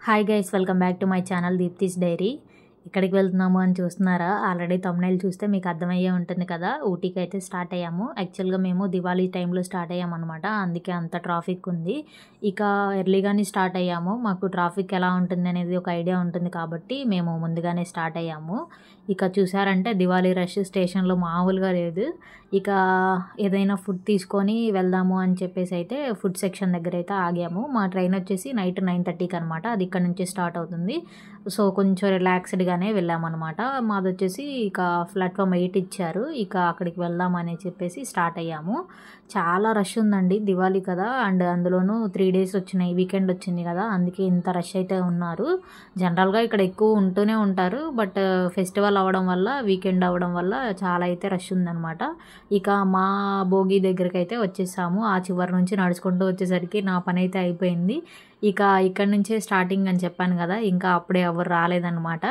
Hi guys, welcome back to my channel Deepti's diary. ఎక్కడికి వెళ్తున్నాము అని చూస్తున్నారా? ఆల్రెడీ థంబ్నెయిల్ చూస్తే మీకు అర్థమయ్యే ఉంటుంది కదా. ఊటీకి అయితే స్టార్ట్ అయ్యాము. యాక్చువల్గా మేము దివాళీ టైంలో స్టార్ట్ అయ్యామన్నమాట. అందుకే అంత ట్రాఫిక్ ఉంది. ఇక ఎర్లీగానే స్టార్ట్ అయ్యాము. మాకు ట్రాఫిక్ ఎలా ఉంటుంది అనేది ఒక ఐడియా ఉంటుంది కాబట్టి మేము ముందుగానే స్టార్ట్ అయ్యాము. ఇక చూసారంటే దివాళీ రష్ స్టేషన్లో మామూలుగా లేదు. ఇక ఏదైనా ఫుడ్ తీసుకొని వెళ్దాము అని చెప్పేసి అయితే ఫుడ్ సెక్షన్ దగ్గర అయితే ఆగాము. మా ట్రైన్ వచ్చేసి నైట్ 9:30కి అనమాట. అది ఇక్కడ నుంచి స్టార్ట్ అవుతుంది. సో కొంచెం రిలాక్స్డ్గానే వెళ్ళామన్నమాట. మాది వచ్చేసి ఇక ప్లాట్ఫామ్ 8 ఇచ్చారు. ఇక అక్కడికి వెళ్దామని చెప్పేసి స్టార్ట్ అయ్యాము. చాలా రష్ ఉందండి, దివాళీ కదా. అండ్ అందులోనూ 3 days వచ్చినాయి, వీకెండ్ వచ్చింది కదా, అందుకే ఇంత రష్ అయితే ఉన్నారు. జనరల్గా ఇక్కడ ఎక్కువ ఉంటూనే ఉంటారు, బట్ ఫెస్టివల్ అవ్వడం వల్ల, వీకెండ్ అవ్వడం వల్ల చాలా అయితే రష్ ఉందన్నమాట. ఇక మా భోగి దగ్గరికి అయితే వచ్చేసాము. ఆ చివరి నుంచి నడుచుకుంటూ వచ్చేసరికి నా పని అయితే అయిపోయింది. ఇక ఇక్కడ నుంచే స్టార్టింగ్ అని చెప్పాను కదా, ఇంకా అప్పుడే ఎవరు రాలేదన్నమాట.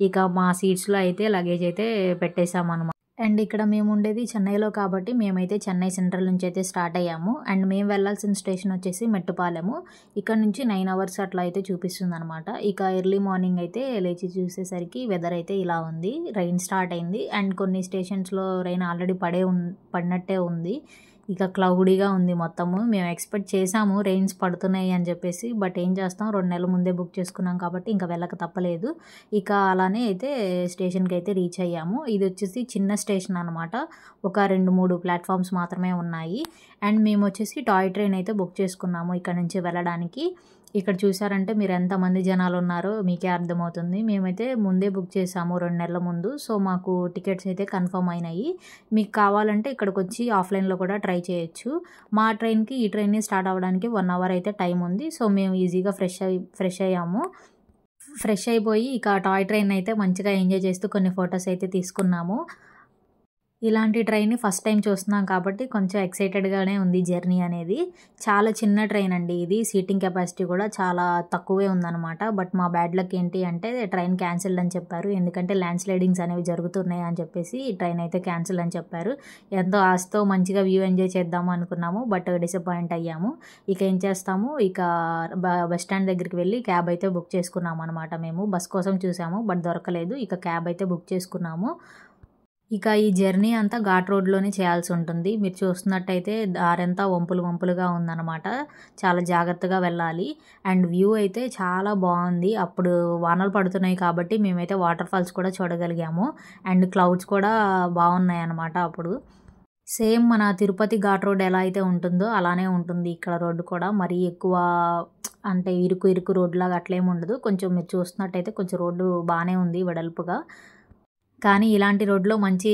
ఇక మా సీట్స్లో అయితే లగేజ్ అయితే పెట్టేసామన్నమాట. అండ్ ఇక్కడ మేము ఉండేది చెన్నైలో కాబట్టి మేమైతే చెన్నై సెంట్రల్ నుంచి అయితే స్టార్ట్ అయ్యాము. అండ్ మేము వెళ్ళాల్సిన స్టేషన్ వచ్చేసి మెట్టుపాలెము. ఇక్కడ నుంచి 9 hours అట్లా అయితే చూపిస్తుంది అనమాట. ఇక ఎర్లీ మార్నింగ్ అయితే లేచి చూసేసరికి వెదర్ అయితే ఇలా ఉంది. రైన్ స్టార్ట్ అయింది. అండ్ కొన్ని స్టేషన్స్లో రైన్ ఆల్రెడీ పడినట్టే ఉంది. ఇక క్లౌడీగా ఉంది మొత్తము. మేము ఎక్స్పెక్ట్ చేసాము రెయిన్స్ పడుతున్నాయి అని చెప్పేసి, బట్ ఏం చేస్తాం, 2 నెలల ముందే బుక్ చేసుకున్నాం కాబట్టి ఇంకా వెళ్ళక తప్పలేదు. ఇక అలానే అయితే స్టేషన్కి అయితే రీచ్ అయ్యాము. ఇది వచ్చేసి చిన్న స్టేషన్ అనమాట. ఒక 2-3 ప్లాట్ఫామ్స్ మాత్రమే ఉన్నాయి. అండ్ మేము వచ్చేసి టాయ్ ట్రైన్ అయితే బుక్ చేసుకున్నాము ఇక్కడ నుంచి వెళ్ళడానికి. ఇక్కడ చూసారంటే మీరు ఎంతమంది జనాలు ఉన్నారో మీకే అర్థమవుతుంది. మేమైతే ముందే బుక్ చేసాము 2 నెలల ముందు. సో మాకు టికెట్స్ అయితే కన్ఫర్మ్ అయినాయి. మీకు కావాలంటే ఇక్కడికి వచ్చి ఆఫ్లైన్లో కూడా ట్రై చేయొచ్చు. మా ట్రైన్కి ఈ ట్రైన్ స్టార్ట్ అవ్వడానికి 1 hour అయితే టైం ఉంది. సో మేము ఈజీగా ఫ్రెష్ అయ్యాము. ఫ్రెష్ అయిపోయి ఇక టాయ్ ట్రైన్ అయితే మంచిగా ఎంజాయ్ చేస్తూ కొన్ని ఫొటోస్ అయితే తీసుకున్నాము. ఇలాంటి ట్రైన్ని ఫస్ట్ టైం చూస్తున్నాం కాబట్టి కొంచెం ఎక్సైటెడ్గానే ఉంది జర్నీ అనేది. చాలా చిన్న ట్రైన్ అండి ఇది. సీటింగ్ కెపాసిటీ కూడా చాలా తక్కువే ఉందన్నమాట. బట్ మా బ్యాడ్ లక్ ఏంటి అంటే ట్రైన్ క్యాన్సిల్డ్ అని చెప్పారు. ఎందుకంటే ల్యాండ్ స్లైడింగ్స్ అనేవి జరుగుతున్నాయి అని చెప్పేసి ట్రైన్ అయితే క్యాన్సిల్ అని చెప్పారు. ఎంతో ఆశతో మంచిగా వ్యూ ఎంజాయ్ చేద్దాము అనుకున్నాము, బట్ డిసప్పాయింట్ అయ్యాము. ఇక ఏం చేస్తాము, ఇక బస్ స్టాండ్ దగ్గరికి వెళ్ళి క్యాబ్ అయితే బుక్ చేసుకున్నాము అనమాట. మేము బస్ కోసం చూసాము, బట్ దొరకలేదు. ఇక క్యాబ్ అయితే బుక్ చేసుకున్నాము. ఇక ఈ జర్నీ అంతా ఘాట్ రోడ్లోనే చేయాల్సి ఉంటుంది. మీరు చూస్తున్నట్టయితే దారంతా వంపులుగా ఉందన్నమాట. చాలా జాగ్రత్తగా వెళ్ళాలి. అండ్ వ్యూ అయితే చాలా బాగుంది. అప్పుడు వానలు పడుతున్నాయి కాబట్టి మేమైతే వాటర్ ఫాల్స్ కూడా చూడగలిగాము. అండ్ క్లౌడ్స్ కూడా బాగున్నాయి అన్నమాట. అప్పుడు సేమ్ మన తిరుపతి ఘాట్ రోడ్ ఎలా అయితే ఉంటుందో అలానే ఉంటుంది ఇక్కడ రోడ్డు కూడా. మరీ ఎక్కువ అంటే ఇరుకు రోడ్లాగా అట్లేమి ఉండదు. కొంచెం మీరు చూస్తున్నట్టయితే కొంచెం రోడ్డు బాగానే ఉంది వెడల్పుగా. కానీ ఇలాంటి రోడ్లో మంచి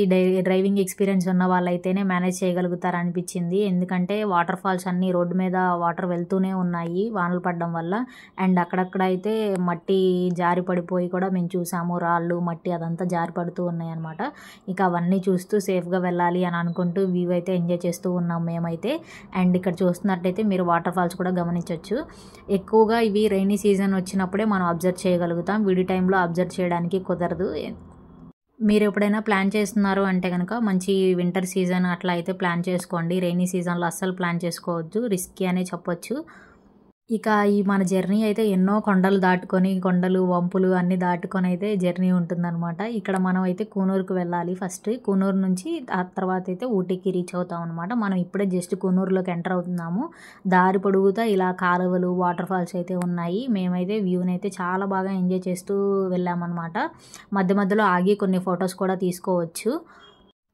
డ్రైవింగ్ ఎక్స్పీరియన్స్ ఉన్న వాళ్ళైతేనే మేనేజ్ చేయగలుగుతారు అనిపించింది. ఎందుకంటే వాటర్ ఫాల్స్ అన్నీ రోడ్డు మీద వాటర్ వెళ్తూనే ఉన్నాయి వానలు పడడం వల్ల. అండ్ అక్కడక్కడ అయితే మట్టి జారి పడిపోయి కూడా మేము చూసాము. రాళ్ళు, మట్టి అదంతా జారి పడుతూ ఉన్నాయి అనమాట. ఇక అవన్నీ చూస్తూ సేఫ్గా వెళ్ళాలి అని అనుకుంటూ వ్యూ అయితే ఎంజాయ్ చేస్తూ ఉన్నాం మేమైతే. అండ్ ఇక్కడ చూస్తున్నట్టయితే మీరు వాటర్ ఫాల్స్ కూడా గమనించవచ్చు. ఎక్కువగా ఇవి రైనీ సీజన్ వచ్చినప్పుడే మనం అబ్జర్వ్ చేయగలుగుతాం. విడి టైంలో అబ్జర్వ్ చేయడానికి కుదరదు. మీరు ఎప్పుడైనా ప్లాన్ చేస్తున్నారు అంటే కనుక మంచి వింటర్ సీజన్ అట్లా అయితే ప్లాన్ చేసుకోండి. రైనీ సీజన్లో అస్సలు ప్లాన్ చేసుకోవద్దు, రిస్కీ అనే చెప్పొచ్చు. ఇక ఈ మన జర్నీ అయితే ఎన్నో కొండలు దాటుకొని, కొండలు వంపులు అన్నీ దాటుకొని అయితే జర్నీ ఉంటుందన్నమాట. ఇక్కడ మనం అయితే కూనూరుకు వెళ్ళాలి ఫస్ట్. కూనూరు నుంచి ఆ తర్వాత అయితే ఊటీకి రీచ్ అవుతాం అనమాట. మనం ఇప్పుడే జస్ట్ కూనూరులోకి ఎంటర్ అవుతున్నాము. దారి పొడుగుతా ఇలా కాలువలు, వాటర్ ఫాల్స్ అయితే ఉన్నాయి. మేమైతే వ్యూని అయితే చాలా బాగా ఎంజాయ్ చేస్తూ వెళ్ళామన్నమాట. మధ్యలో ఆగి కొన్ని ఫొటోస్ కూడా తీసుకోవచ్చు.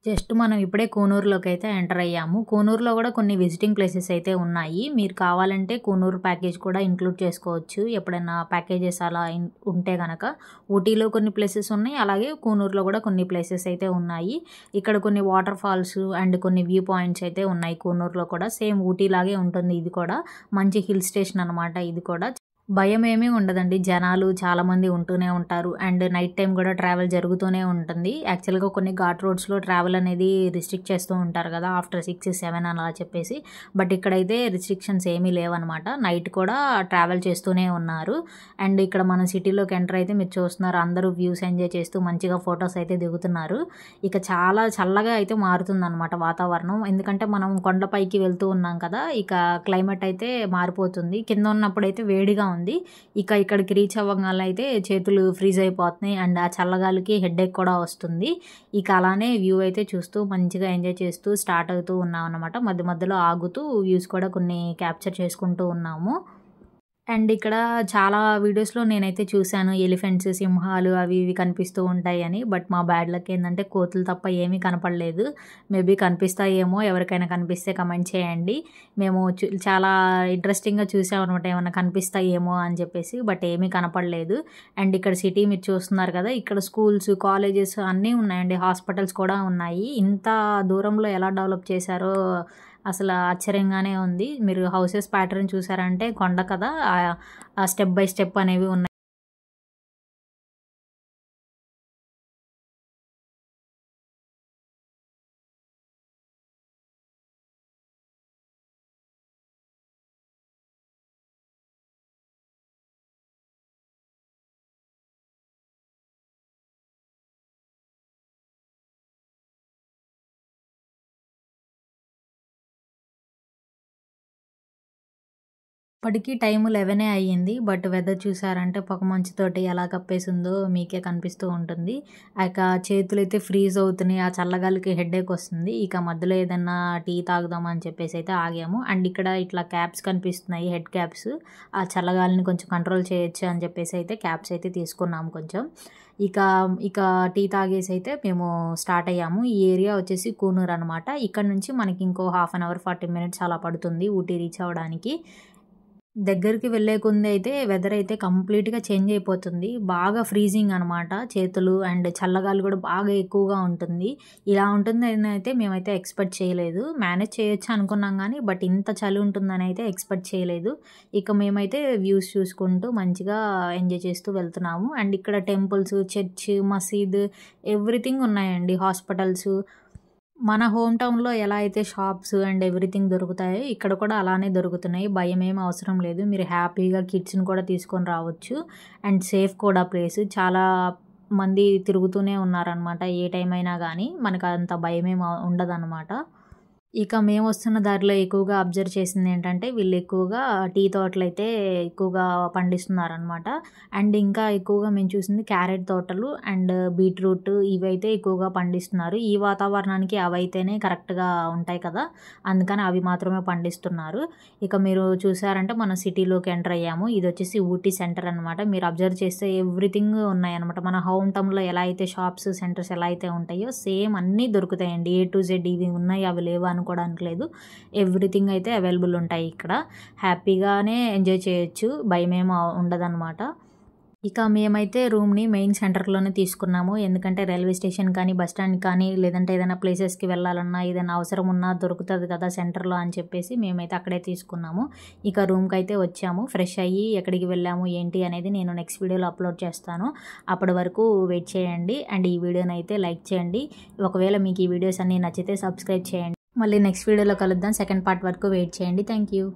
జస్ట్ మనం ఇప్పుడే కూనూరులోకి అయితే ఎంటర్ అయ్యాము. కూనూరులో కూడా కొన్ని విజిటింగ్ ప్లేసెస్ అయితే ఉన్నాయి. మీరు కావాలంటే కూనూరు ప్యాకేజ్ కూడా ఇంక్లూడ్ చేసుకోవచ్చు. ఎప్పుడైనా ప్యాకేజెస్ అలా ఉంటే కనుక. ఊటీలో కొన్ని ప్లేసెస్ ఉన్నాయి, అలాగే కూనూరులో కూడా కొన్ని ప్లేసెస్ అయితే ఉన్నాయి. ఇక్కడ కొన్ని వాటర్ ఫాల్స్ అండ్ కొన్ని వ్యూ పాయింట్స్ అయితే ఉన్నాయి కూనూరులో కూడా. సేమ్ ఊటీ లాగే ఉంటుంది ఇది కూడా. మంచి హిల్ స్టేషన్ అనమాట ఇది కూడా. భయం ఏమీ ఉండదండి. జనాలు చాలామంది ఉంటూనే ఉంటారు. అండ్ నైట్ టైం కూడా ట్రావెల్ జరుగుతూనే ఉంటుంది. యాక్చువల్గా కొన్ని ఘాట్ రోడ్స్లో ట్రావెల్ అనేది రిస్ట్రిక్ట్ చేస్తూ ఉంటారు కదా, ఆఫ్టర్ 6-7 అలా చెప్పేసి. బట్ ఇక్కడైతే రిస్ట్రిక్షన్స్ ఏమీ లేవన్నమాట. నైట్ కూడా ట్రావెల్ చేస్తూనే ఉన్నారు. అండ్ ఇక్కడ మన సిటీలోకి ఎంటర్ అయితే మీరు చూస్తున్నారు, అందరూ వ్యూస్ ఎంజాయ్ చేస్తూ మంచిగా ఫొటోస్ అయితే దిగుతున్నారు. ఇక చాలా చల్లగా అయితే మారుతుందన్నమాట వాతావరణం. ఎందుకంటే మనం కొండపైకి వెళ్తూ ఉన్నాం కదా, ఇక క్లైమేట్ అయితే మారిపోతుంది. కింద ఉన్నప్పుడైతే వేడిగా ఉంది. ఉంది. ఇక ఇక్కడికి రీచ్ అవ్వగానే అయితే చేతులు ఫ్రీజ్ అయిపోతున్నాయి అండ్ ఆ చల్లగాలికి హెడేక్ కూడా వస్తుంది. ఇక అలానే వ్యూ అయితే చూస్తూ మంచిగా ఎంజాయ్ చేస్తూ స్టార్ట్ అవుతూ ఉన్నాం అన్నమాట. మధ్య మధ్యలో ఆగుతూ వ్యూస్ కూడా కొన్ని క్యాప్చర్ చేసుకుంటూ ఉన్నాము. అండ్ ఇక్కడ చాలా వీడియోస్‌లో నేనైతే చూసాను ఎలిఫెంట్స్, సింహాలు అవి ఇవి కనిపిస్తూ ఉంటాయని. బట్ మా బ్యాడ్ లక్ ఏందంటే కోతులు తప్ప ఏమీ కనపడలేదు. మేబీ కనిపిస్తాయేమో, ఎవరికైనా కనిపిస్తే కమెంట్ చేయండి. మేము చాలా ఇంట్రెస్టింగ్‌గా చూసామనమాట ఏమన్నా కనిపిస్తాయేమో అని చెప్పేసి. బట్ ఏమీ కనపడలేదు. అండ్ ఇక్కడ సిటీ మీరు చూస్తున్నారు కదా! ఇక్కడ స్కూల్స్, కాలేజెస్ అన్నీ ఉన్నాయండి. హాస్పిటల్స్ కూడా ఉన్నాయి. ఇంత దూరంలో ఎలా డెవలప్ చేశారో అసలు ఆశ్చర్యంగానే ఉంది. మీరు హౌసెస్ ప్యాటర్న్ చూసారంటే కొండ కదా! ఆ స్టెప్ బై స్టెప్ అనేవి ఉన్నాయి. ఇప్పటికి టైము 11 అయ్యింది. బట్ వెదర్ చూసారంటే పొగమంచుతోటి ఎలా కప్పేసిందో మీకే కనిపిస్తూ ఉంటుంది. ఇక చేతులైతే ఫ్రీజ్ అవుతున్నాయి. ఆ చల్లగాలికి హెడేక్ వస్తుంది. ఇక మధ్యలో ఏదన్నా టీ తాగుదాం అని చెప్పేసి అయితే ఆగాము. అండ్ ఇక్కడ ఇట్లా క్యాప్స్ కనిపిస్తున్నాయి. Head caps. ఆ చల్లగాలిని కొంచెం కంట్రోల్ చేయొచ్చు అని చెప్పేసి అయితే క్యాప్స్ అయితే తీసుకున్నాము కొంచెం. ఇక ఇక టీ తాగేసి అయితే మేము స్టార్ట్ అయ్యాము. ఈ ఏరియా వచ్చేసి కూనూర్ అనమాట. ఇక్కడ నుంచి మనకి ఇంకో హాఫ్ అన్ అవర్ 40 మినిట్స్ అలా పడుతుంది ఊటీ రీచ్ అవ్వడానికి. దగ్గరికి వెళ్ళే కొంది అయితే వెదర్ అయితే కంప్లీట్‌గా చేంజ్ అయిపోతుంది. బాగా ఫ్రీజింగ్ అనమాట. చేతులు అండ్ చల్లగాలి కూడా బాగా ఎక్కువగా ఉంటుంది. ఇలా ఉంటుందని అయితే మేమైతే ఎక్స్‌పెక్ట్ చేయలేదు. మేనేజ్ చేయొచ్చు అనుకున్నాం గానీ, బట్ ఇంత చలి ఉంటుందని అయితే ఎక్స్‌పెక్ట్ చేయలేదు. ఇక మేమైతే వ్యూస్ చూసుకుంటూ మంచిగా ఎంజాయ్ చేస్తూ వెళ్తున్నాము. అండ్ ఇక్కడ టెంపుల్స్, చర్చ్, మసీద్ ఎవ్రీథింగ్ ఉన్నాయండి. హాస్పిటల్స్ మన హోమ్ టౌన్‌లో ఎలా అయితే షాప్స్ అండ్ ఎవ్రీథింగ్ దొరుకుతాయో ఇక్కడ కూడా అలానే దొరుకుతున్నాయి. భయమేమి అవసరం లేదు. మీరు హ్యాపీగా కిడ్స్‌ని కూడా తీసుకొని రావచ్చు. అండ్ సేఫ్ కూడా ప్లేస్. చాలా మంది తిరుగుతూనే ఉన్నారనమాట. ఏ టైం అయినా గానీ మనకంత భయమేమి ఉండదనమాట. ఇక మేమొస్తున్న దారిలో ఎక్కువగా అబ్జర్వ్ చేసిందేంటంటే, వీళ్ళు ఎక్కువగా టీ తోటలైతే ఎక్కువగా పండిస్తున్నారనమాట. అండ్ ఇంకా ఎక్కువగా మేము చూసింది క్యారెట్ తోటలు అండ్ బీట్రూట్ ఇవైతే ఎక్కువగా పండిస్తున్నారు. ఈ వాతావరణానికి అవైతేనే కరెక్ట్‌గా ఉంటాయి కదా! అందుకని అవి మాత్రమే పండిస్తున్నారు. ఇక మీరు చూసారంటే మనం సిటీలోకి ఎంటర్ అయ్యాము. ఇదొచ్చేసి ఊటీ సెంటర్ అనమాట. మీరు అబ్జర్వ్ చేస్తే ఎవ్రీథింగ్ ఉన్నాయన్నమాట. మన హోమ్ టౌన్‌లో ఎలా అయితే షాప్స్, సెంటర్స్ ఎలా అయితే ఉంటాయో సేమ్ అన్నీ దొరుకుతాయండి. ఏ టు జెడ్ ఇవి ఉన్నాయి, అవి లేవు అనుకోవడానికి లేదు. ఎవ్రీథింగ్ అయితే అవైలబుల్ ఉంటాయి ఇక్కడ. హ్యాపీగానే ఎంజాయ్ చేయొచ్చు. భయమేమి ఉండదనమాట. ఇక మేమైతే రూమ్‌ని మెయిన్ సెంటర్‌లోనే తీసుకున్నాము. ఎందుకంటే రైల్వే స్టేషన్ కానీ, బస్ స్టాండ్ కానీ, లేదంటే ఏదైనా ప్లేసెస్‌కి వెళ్ళాలన్నా, ఏదైనా అవసరం ఉన్నా దొరుకుతది కదా సెంటర్‌లో అని చెప్పేసి మేమైతే అక్కడే తీసుకున్నాము. ఇక రూమ్‌కైతే వచ్చాము. ఫ్రెష్ అయ్యి ఎక్కడికి వెళ్ళాము, ఏంటి అనేది నేను నెక్స్ట్ వీడియోలో అప్లోడ్ చేస్తాను. అప్పటి వరకు వెయిట్ చేయండి. అండ్ ఈ వీడియోనైతే లైక్ చేయండి. ఒకవేళ మీకు ఈ వీడియోస్ అన్నీ నచ్చితే సబ్స్క్రైబ్ చేయండి. మళ్ళీ నెక్స్ట్ వీడియోలో కలుద్దాం. సెకండ్ పార్ట్ వరకు వెయిట్ చేయండి. Thank you.